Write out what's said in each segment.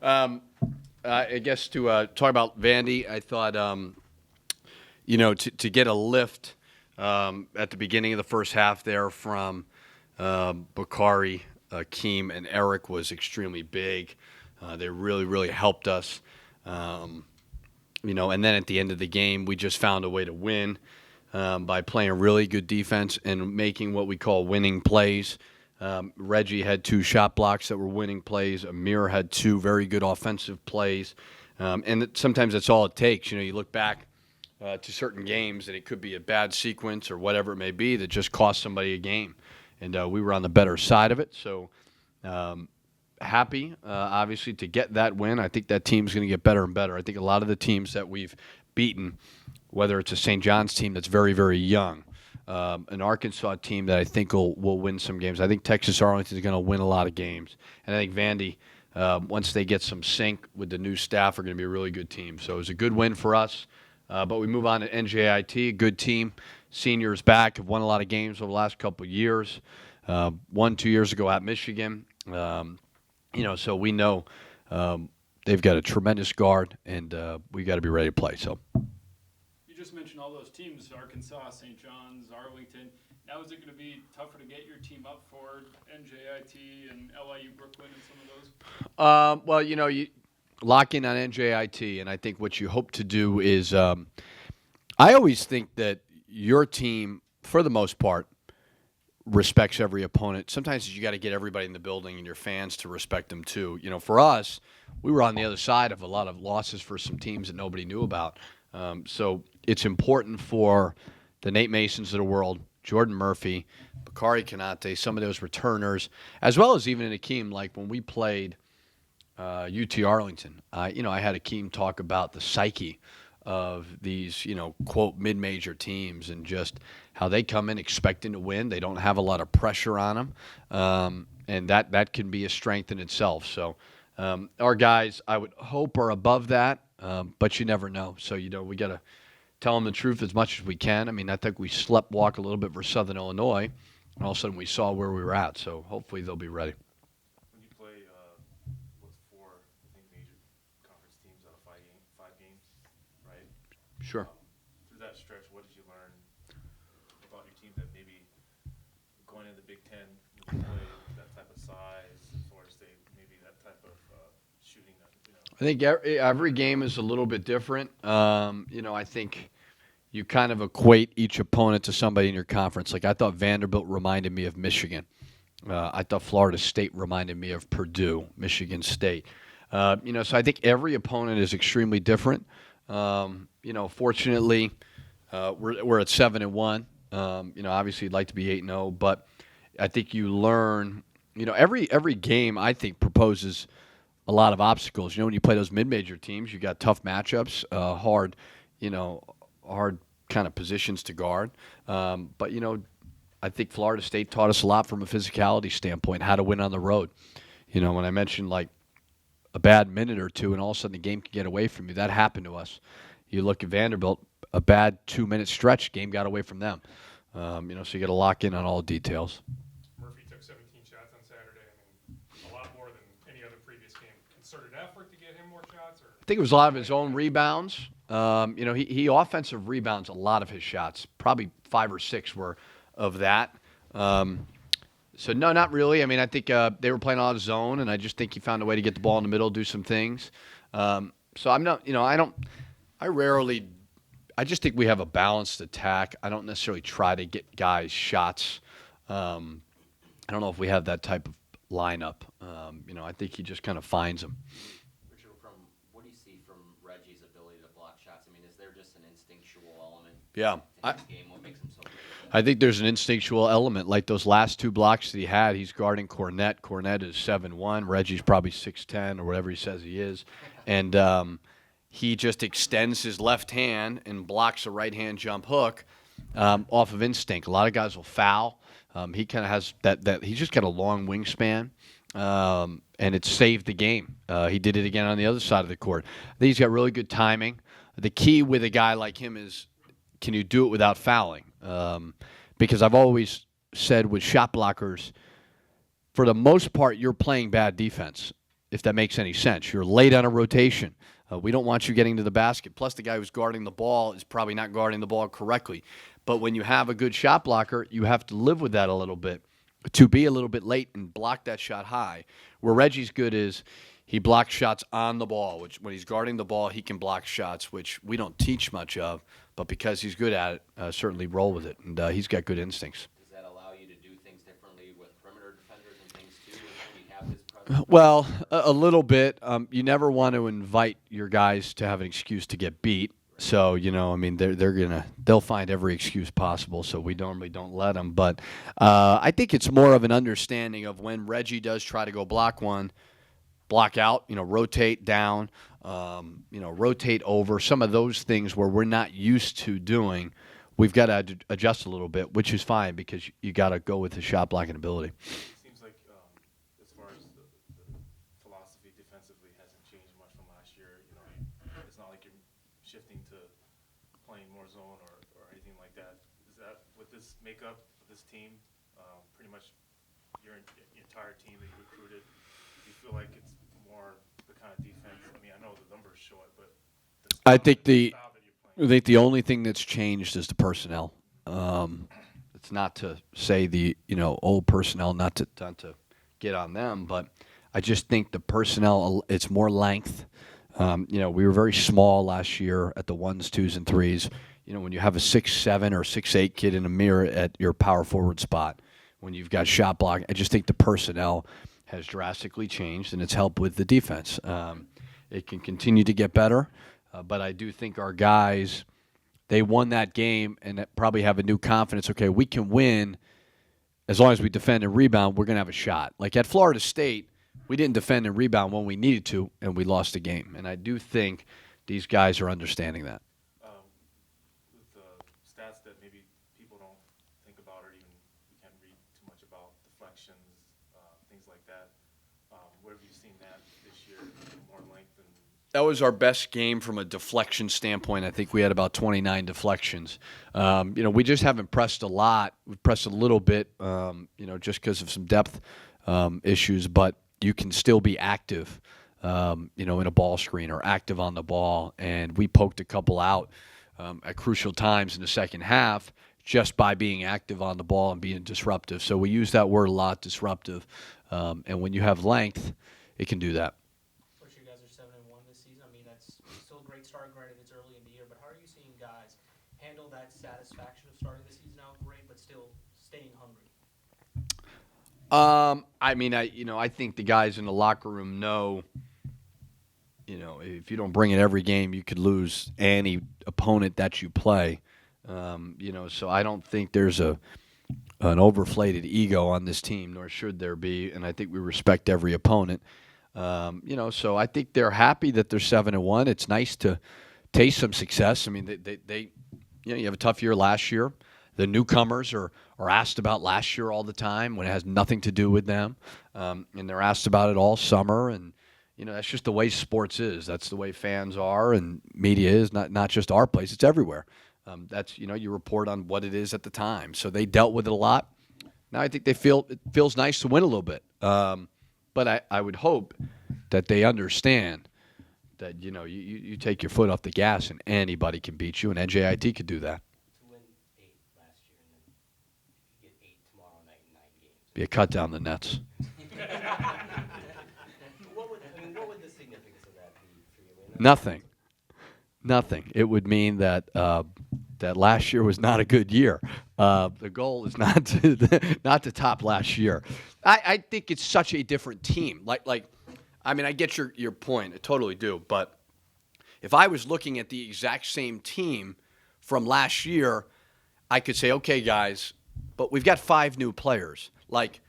Um, I guess to talk about Vandy, I thought, to get a lift at the beginning of the first half there from Bakari, Keem, and Eric was extremely big. They really, really helped us. And then at the end of the game, we just found a way to win by playing really good defense and making what we call winning plays. Reggie had 2 shot blocks that were winning plays. Amir had 2 very good offensive plays. Sometimes that's all it takes. You look back to certain games, and it could be a bad sequence or whatever it may be that just cost somebody a game. And we were on the better side of it. So happy, obviously, to get that win. I think that team's going to get better and better. I think a lot of the teams that we've beaten, whether it's a St. John's team that's very, very young, an Arkansas team that I think will win some games. I think Texas Arlington is going to win a lot of games. And I think Vandy, once they get some sync with the new staff, are going to be a really good team. So it was a good win for us. But we move on to NJIT, a good team. Seniors back, have won a lot of games over the last couple of years. Won 2 years ago at Michigan. So we know they've got a tremendous guard, and we got to be ready to play. So. You just mentioned all those teams, Arkansas, St. John's, Arlington. Now is it going to be tougher to get your team up for NJIT and LIU Brooklyn and some of those? You lock in on NJIT, and I think what you hope to do is I always think that your team, for the most part, respects every opponent. Sometimes you got to get everybody in the building and your fans to respect them too. For us, we were on the other side of a lot of losses for some teams that nobody knew about. So it's important for the Nate Masons of the world, Jordan Murphy, Bakari Kanate, some of those returners, as well as even in Akeem, like when we played UT Arlington. I had Akeem talk about the psyche of these, quote, mid-major teams and just how they come in expecting to win. They don't have a lot of pressure on them, and that can be a strength in itself. So our guys, I would hope, are above that, but you never know. So, we got to tell them the truth as much as we can. I mean, I think we slept walk a little bit for Southern Illinois, and all of a sudden we saw where we were at. So hopefully they'll be ready. When you play, what's 4, I think, major conference teams out of 5 games, right? Sure. Through that stretch, what did you learn about your team that maybe going into the Big Ten, you play that type of size, Florida State, maybe that type of shooting? I think every game is a little bit different. I think you kind of equate each opponent to somebody in your conference. Like I thought Vanderbilt reminded me of Michigan. I thought Florida State reminded me of Purdue, Michigan State. So I think every opponent is extremely different. Fortunately, we're at 7-1. Obviously you'd like to be 8-0, but I think you learn. Every game I think proposes a lot of obstacles. When you play those mid-major teams, you got tough matchups, hard kind of positions to guard. But I think Florida State taught us a lot from a physicality standpoint, how to win on the road. When I mentioned like a bad minute or two and all of a sudden the game can get away from you, that happened to us. You look at Vanderbilt, a bad 2-minute stretch, game got away from them. So you got to lock in on all details. Murphy took 17 shots on Saturday. I mean, a lot more than any other previous game. Concerted effort to get him more shots? Or I think it was a lot of his own rebounds. He offensive rebounds a lot of his shots. Probably 5 or 6 were of that. So no, not really. I mean, I think they were playing a lot of zone, and I just think he found a way to get the ball in the middle, do some things. So I'm not, I just think we have a balanced attack. I don't necessarily try to get guys shots. I don't know if we have that type of lineup. I think he just kind of finds them. Richard, what do you see from Reggie's ability to block shots? I mean, is there just an instinctual element Yeah. to his game? What makes him so great? I think there's an instinctual element. Like those last 2 blocks that he had, he's guarding Cornette. Cornette is 7'1". Reggie's probably 6'10", or whatever he says he is. And he just extends his left hand and blocks a right-hand jump hook off of instinct. A lot of guys will foul. He kind of has that. He's just got a long wingspan, and it saved the game. He did it again on the other side of the court. I think he's got really good timing. The key with a guy like him is, can you do it without fouling? Because I've always said with shot blockers, for the most part, you're playing bad defense. if that makes any sense. You're late on a rotation. We don't want you getting to the basket. Plus, the guy who's guarding the ball is probably not guarding the ball correctly. But when you have a good shot blocker, you have to live with that a little bit. To be a little bit late and block that shot high. Where Reggie's good is he blocks shots on the ball, which when he's guarding the ball, he can block shots, which we don't teach much of. But because he's good at it, certainly roll with it. And he's got good instincts. Does that allow you to do things differently with perimeter defenders and things too when you have his presence? Well, a little bit. You never want to invite your guys to have an excuse to get beat. So, I mean, they'll find every excuse possible, so we normally don't let them. But I think it's more of an understanding of when Reggie does try to go block one, block out, rotate down, rotate over, some of those things where we're not used to doing. We've got to adjust a little bit, which is fine because you got to go with the shot blocking ability. It seems like as far as the philosophy defensively hasn't changed much from last year. It's not like you're shifting to playing more zone or anything like that. Is that with this makeup, with this team, pretty much your entire team that you recruited, do you feel like it's more the kind of defense? I mean, I know the numbers show it, but I think the style that you're playing. I think the only thing that's changed is the personnel. It's not to say the old personnel, not to get on them, but I just think the personnel, it's more length. We were very small last year at the 1s, 2s, and 3s. When you have a 6'7" or 6'8" kid in a mirror at your power forward spot, when you've got shot block, I just think the personnel has drastically changed, and it's helped with the defense. It can continue to get better, but I do think our guys, they won that game and probably have a new confidence. Okay, we can win as long as we defend and rebound. We're going to have a shot. Like at Florida State, we didn't defend and rebound when we needed to, and we lost the game. And I do think these guys are understanding that. With the stats that maybe people don't think about or even we can't read too much about, deflections, things like that, where have you seen that this year, more length than? That was our best game from a deflection standpoint. I think we had about 29 deflections. We just haven't pressed a lot. We've pressed a little bit, just because of some depth issues, but you can still be active, in a ball screen or active on the ball. And we poked a couple out at crucial times in the second half just by being active on the ball and being disruptive. So we use that word a lot, disruptive. And when you have length, it can do that. Of course, you guys are 7-1 this season. I mean, that's still a great start. Granted, it's early in the year, but how are you seeing guys handle that satisfaction of starting the season out great, but still staying hungry? I think the guys in the locker room know, if you don't bring it every game, you could lose any opponent that you play. So I don't think there's an overinflated ego on this team, nor should there be. And I think we respect every opponent. So I think they're happy that they're 7-1. It's nice to taste some success. I mean, they you have a tough year last year. The newcomers are asked about last year all the time when it has nothing to do with them. And they're asked about it all summer. And, that's just the way sports is. That's the way fans are and media is, not just our place. It's everywhere. That's, you report on what it is at the time. So they dealt with it a lot. Now I think it feels nice to win a little bit. But I would hope that they understand that, you take your foot off the gas and anybody can beat you, and NJIT could do that. Be a cut down the nets. What would the significance of that be for you? Nothing. It would mean that that last year was not a good year. The goal is not to top last year. I think it's such a different team. I get your point. I totally do. But if I was looking at the exact same team from last year, I could say, okay, guys, but we've got 5 new players. Like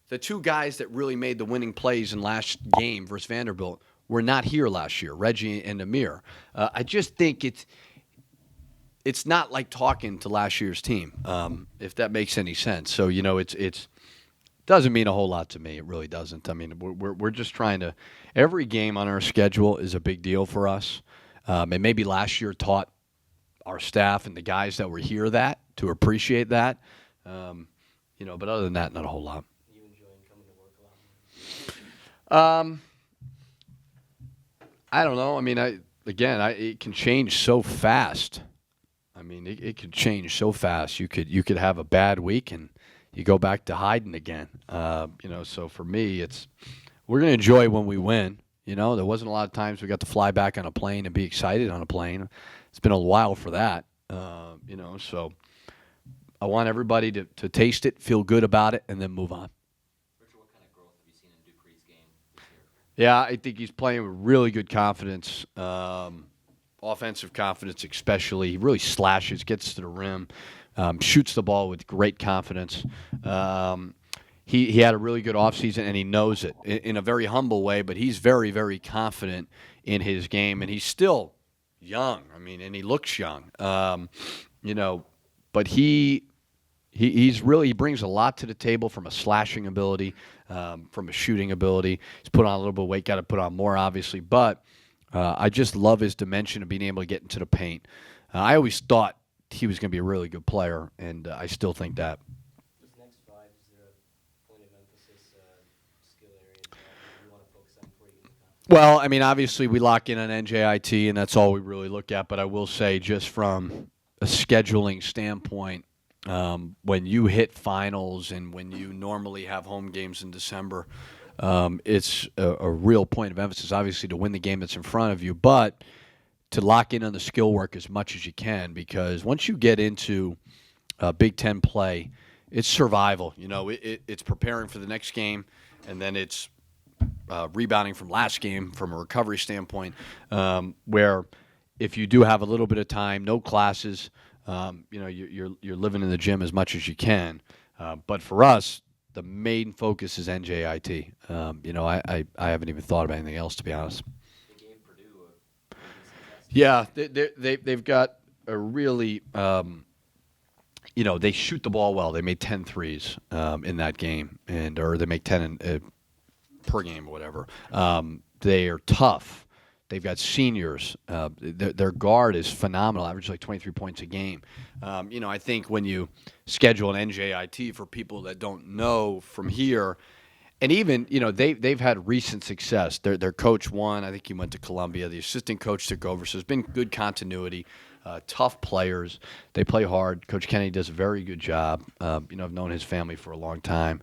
the 2 guys that really made the winning plays in last game versus Vanderbilt were not here last year, Reggie and Amir. I just think it's not like talking to last year's team, if that makes any sense. So, it's doesn't mean a whole lot to me. It really doesn't. I mean, we're just trying to – every game on our schedule is a big deal for us. And maybe last year taught our staff and the guys that were here that, to appreciate that. But other than that, not a whole lot. You enjoying coming to work a lot more? I don't know. I mean, it can change so fast. I mean, it could change so fast. You could have a bad week and you go back to hiding again. So for me, we're gonna enjoy when we win. There wasn't a lot of times we got to fly back on a plane and be excited on a plane. It's been a while for that. So I want everybody to taste it, feel good about it, and then move on. Richard, what kind of growth have you seen in Dupree's game this year? Yeah, I think he's playing with really good confidence, offensive confidence especially. He really slashes, gets to the rim, shoots the ball with great confidence. He had a really good offseason, and he knows it in a very humble way, but he's very, very confident in his game, and he's still young. I mean, and he looks young, but he brings a lot to the table from a slashing ability, from a shooting ability. He's put on a little bit of weight, got to put on more, obviously, but I just love his dimension of being able to get into the paint. I always thought he was going to be a really good player, and I still think that. This next 5, is there a point of emphasis, skill area that you want to focus on before you get to Well, I mean, obviously we lock in on NJIT, and that's all we really look at. But I will say, just from a scheduling standpoint, when you hit finals and when you normally have home games in December, it's a real point of emphasis, obviously, to win the game that's in front of you, but to lock in on the skill work as much as you can, because once you get into Big Ten play, it's survival. It's preparing for the next game, and then it's rebounding from last game from a recovery standpoint, where if you do have a little bit of time, no classes, you're living in the gym as much as you can. But for us, the main focus is NJIT. I haven't even thought of anything else, to be honest. They gave Purdue a pretty decent test. Yeah, they've got a really, they shoot the ball well. They made 10 threes in that game, or they make 10 per game or whatever. They are tough. They've got seniors. Their guard is phenomenal, average like 23 points a game. I think when you schedule an NJIT, for people that don't know from here, and even they've had recent success. Their coach won. I think he went to Columbia. The assistant coach to Gophers. So there's been good continuity. Tough players. They play hard. Coach Kennedy does a very good job. I've known his family for a long time.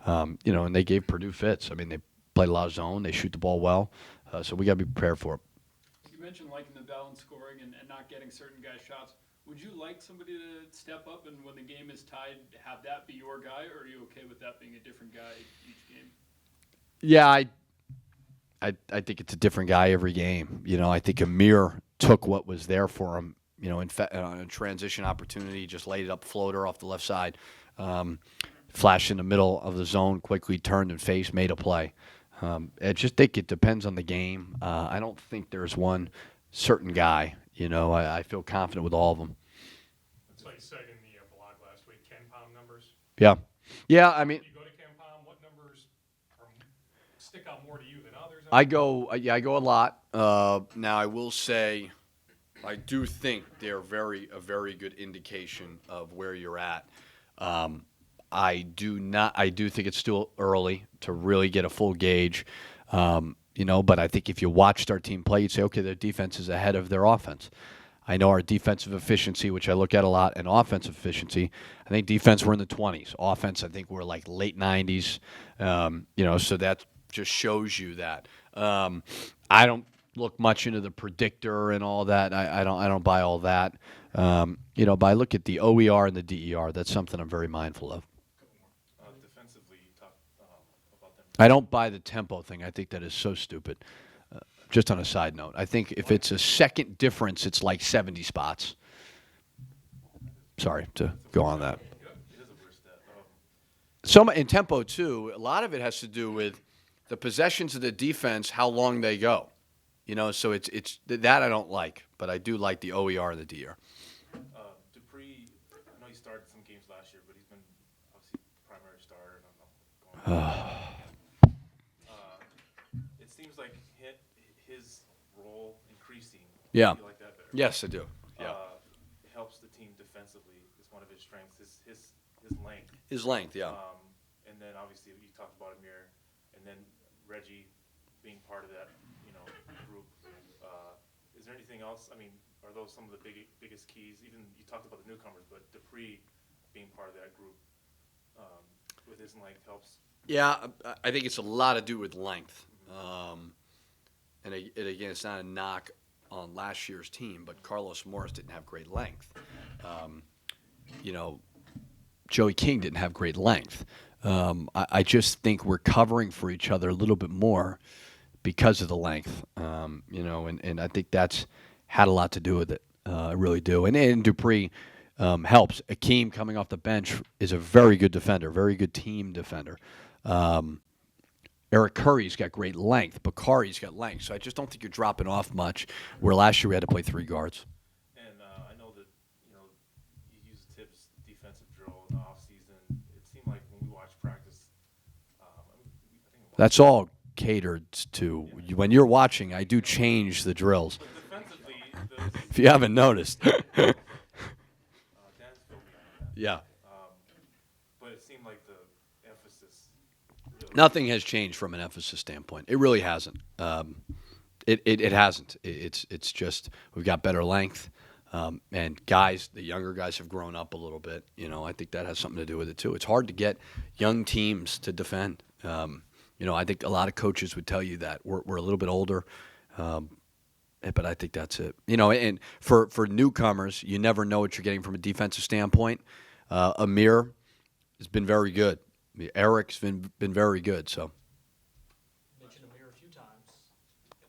And they gave Purdue fits. I mean, they play a lot of zone. They shoot the ball well. So we got to be prepared for it. You mentioned liking the balance scoring and not getting certain guys shots. Would you like somebody to step up and when the game is tied, have that be your guy, or are you okay with that being a different guy each game? Yeah, I think it's a different guy every game. I think Amir took what was there for him. In a transition opportunity, just laid it up floater off the left side, flashed in the middle of the zone, quickly turned and faced, made a play. I just think it depends on the game. I don't think there's one certain guy. I feel confident with all of them. That's like you said in the blog last week, Ken Palm numbers. Yeah. I mean, You go to Ken Palm, what numbers stick out more to you than others? I go a lot. Now I will say, I do think they're a very good indication of where you're at. I do think it's still early to really get a full gauge, but I think if you watched our team play, you'd say, okay, their defense is ahead of their offense. I know our defensive efficiency, which I look at a lot, and offensive efficiency, I think defense we're in the 20s. Offense, I think we're like late 90s, so that just shows you that. I don't look much into the predictor and all that. I don't buy all that. But I look at the OER and the DER. That's something I'm very mindful of. Defensively, you talked about them. I don't buy the tempo thing. I think that is so stupid. Just on a side note, I think if it's a second difference, it's like 70 spots. Sorry to go on that. It is a worse stat. Some in tempo too. A lot of it has to do with the possessions of the defense, how long they go. So it's that I don't like, but I do like the OER and the DR. Dupree, I know he started some games last year, but he's been obviously primary starter. I don't know. It seems like his role increasing. Yeah. You like that better? Yes, I do. Yeah. Helps the team defensively. Is one of his strengths. His length. His length, yeah. And then obviously you talked about Amir, and then Reggie being part of that, group. else? I mean, are those some of the biggest keys? Even you talked about the newcomers, but Dupree being part of that group with his length helps. Yeah, I think it's a lot to do with length. And again, it's not a knock on last year's team, but Carlos Morris didn't have great length. Joey King didn't have great length. I just think we're covering for each other a little bit more because of the length, and I think that's had a lot to do with it. I really do. And Dupree helps. Akeem coming off the bench is a very good defender, very good team defender. Eric Curry's got great length. Bakari's got length. So I just don't think you're dropping off much, where last year we had to play 3 guards. And I know that, you use Tibbs' defensive drill in the offseason. It seemed like when we watched practice, That's all catered to. When you're watching, I do change the drills. But defensively, If you haven't noticed. Dan's filled me on that. Yeah. But it seemed like the emphasis. Nothing has changed from an emphasis standpoint. It really hasn't. It hasn't. It's just we've got better length, and guys, the younger guys have grown up a little bit. I think that has something to do with it too. It's hard to get young teams to defend. I think a lot of coaches would tell you that we're a little bit older, but I think that's it. And for newcomers, you never know what you're getting from a defensive standpoint. Amir has been very good. Eric's been very good. So. Mentioned Amir a few times.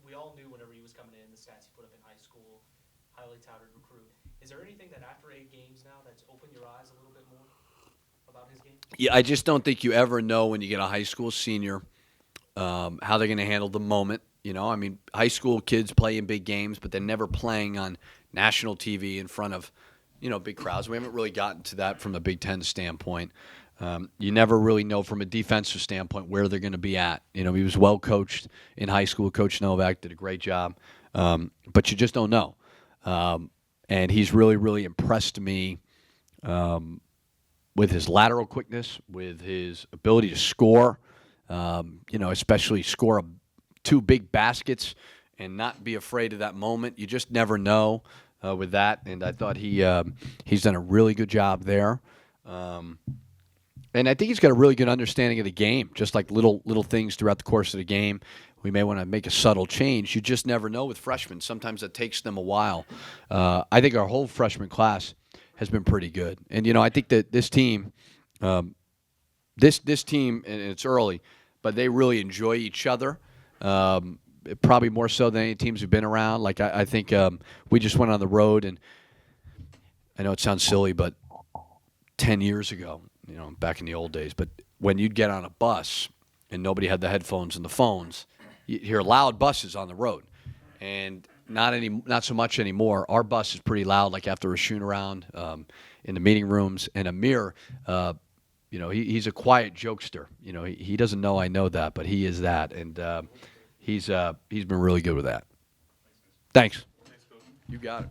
We all knew whenever he was coming in, the stats he put up in high school, highly touted recruit. Is there anything that after 8 games now that's opened your eyes a little bit more about his game? Yeah, I just don't think you ever know when you get a high school senior how they're going to handle the moment. High school kids play in big games, but they're never playing on national TV in front of, big crowds. We haven't really gotten to that from the Big Ten standpoint. You never really know from a defensive standpoint where they're going to be at. He was well coached in high school. Coach Novak did a great job, but you just don't know. And he's really, really impressed me with his lateral quickness, with his ability to score. Especially score 2 big baskets and not be afraid of that moment. You just never know with that. And I thought he's done a really good job there. And I think he's got a really good understanding of the game, just like little things throughout the course of the game. We may want to make a subtle change. You just never know with freshmen. Sometimes it takes them a while. I think our whole freshman class has been pretty good. And, I think that this team, this team, and it's early, but they really enjoy each other, probably more so than any teams who've been around. Like, I think we just went on the road, and I know it sounds silly, but 10 years ago, back in the old days, but when you'd get on a bus and nobody had the headphones and the phones, you hear loud buses on the road. And not so much anymore. Our bus is pretty loud, like after a shoot around in the meeting rooms. And Amir, he's a quiet jokester. He doesn't know I know that, but he is that. And he's been really good with that. Thanks. Thanks, Coach. You got it.